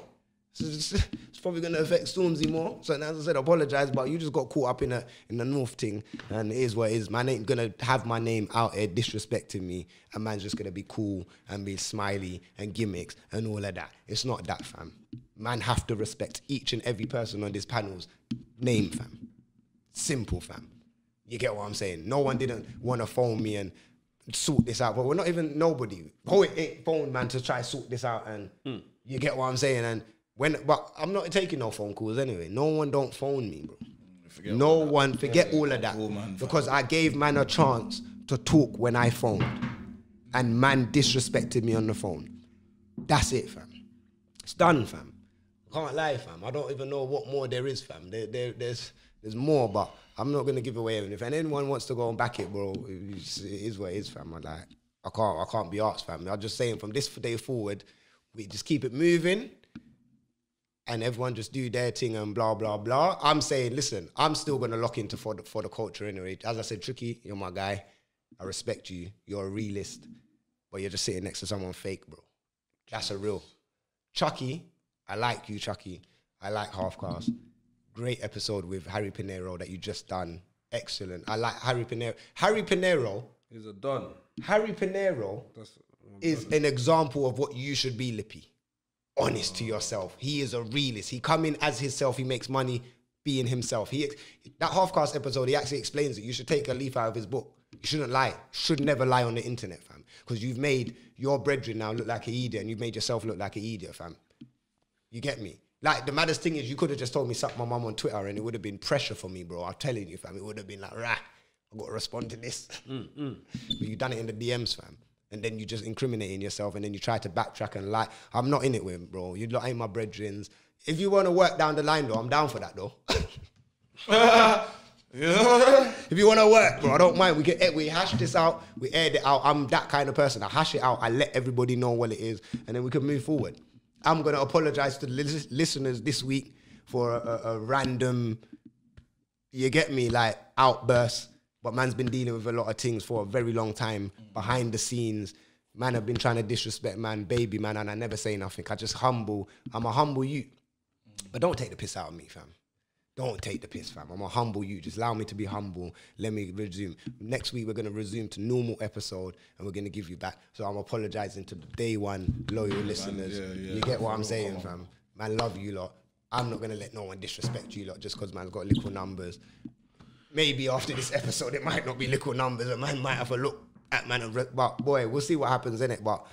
It's probably going to affect Stormzy more. So as I said, I apologize, but you just got caught up in the North thing. And it is what it is. Man ain't going to have my name out here disrespecting me. And man's just going to be cool and be smiley and gimmicks and all of that. It's not that, fam. Man have to respect each and every person on this panel's name, fam. Simple, fam. You get what I'm saying? No one didn't want to phone me and sort this out, but we're not even nobody. Poet ain't phone man to try to sort this out, and you get what I'm saying. And but I'm not taking no phone calls anyway. No one don't phone me, bro. Forget all of that because I gave man a chance to talk when I phoned, and man disrespected me on the phone. That's it, fam. It's done, fam. Can't lie, fam. I don't even know what more there is, fam. There's more, but I'm not gonna give away. And if anyone wants to go and back it, bro, it is what it is, fam. I can't be asked, fam. I'm just saying from this day forward, we just keep it moving, and everyone just do their thing and blah blah blah. I'm saying, listen, I'm still gonna lock into for the culture anyway. As I said, Tricky, you're my guy. I respect you. You're a realist, but you're just sitting next to someone fake, bro. That's a real. Chucky, I like you, Chucky. I like Half Cast. Great episode with Harry Pinero that you just done. Excellent. I like Harry Pinero. Harry Pinero. He's a don. Harry Pinero is an example of what you should be, Lippy. Honest to yourself. He is a realist. He come in as himself. He makes money being himself. That Half Cast episode, he actually explains it. You should take a leaf out of his book. You shouldn't lie. Should never lie on the internet, fam. Because you've made your brethren now look like an idiot, and you've made yourself look like an idiot, fam. You get me? Like, the maddest thing is you could have just told me suck my mum on Twitter and it would have been pressure for me, bro. I'm telling you, fam. It would have been like, rah, I've got to respond to this. But you done it in the DMs, fam. And then you just incriminating yourself and then you try to backtrack and lie. I'm not in it with him, bro. You lot ain't my brethrens. If you want to work down the line, though, I'm down for that, though. If you want to work, bro, I don't mind. We hash this out. We aired it out. I'm that kind of person. I hash it out. I let everybody know what it is. And then we can move forward. I'm going to apologize to the listeners this week for a random, you get me, like, outburst. But man's been dealing with a lot of things for a very long time, behind the scenes. Man have been trying to disrespect man, baby man, and I never say nothing. I'm a humble youth. But don't take the piss out of me, fam. Don't take the piss, fam. I'm a humble you. Just allow me to be humble. Let me resume. Next week, we're going to resume to normal episode, and we're going to give you back. So I'm apologizing to the day one loyal listeners. You get what I'm saying, fam? Man, love you lot. I'm not going to let no one disrespect you lot just because man's got little numbers. Maybe after this episode, it might not be little numbers, and man might have a look at man. But boy, we'll see what happens in it. But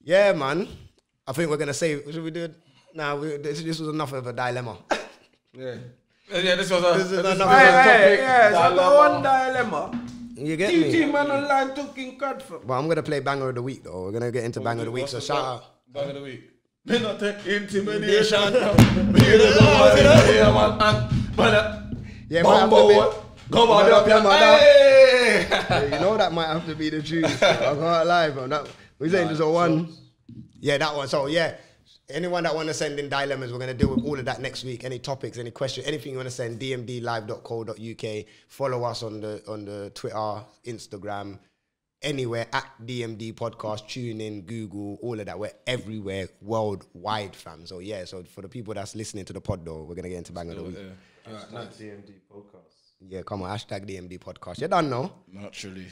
yeah, man, I think we're going to say, should we do it? Nah, this was enough of a dilemma. Yeah, this was a enough of a topic. Yeah, so the one dilemma. You get me? Team man online talking crud for. But I'm going to play Banger of the Week, though. We're going to get into Banger of the Week, so shout out. Banger of the Week. Me not take intimidation. Yeah, Go on up your yeah, you know that might have to be the truth. I can't lie, bro. We're saying there's a one. Yeah, that one. So yeah, anyone that want to send in dilemmas, we're going to deal with all of that next week. Any topics, any questions, anything you want to send, dmdlive.co.uk. Follow us on the Twitter, Instagram, anywhere at DMD Podcast. Tune in, Google, all of that. We're everywhere, worldwide, fam. So yeah, so for the people that's listening to the pod, though, we're going to get into Bang of the Week. Nice. DMD Podcast. Yeah, come on, hashtag DMD Podcast. You don't know? Naturally.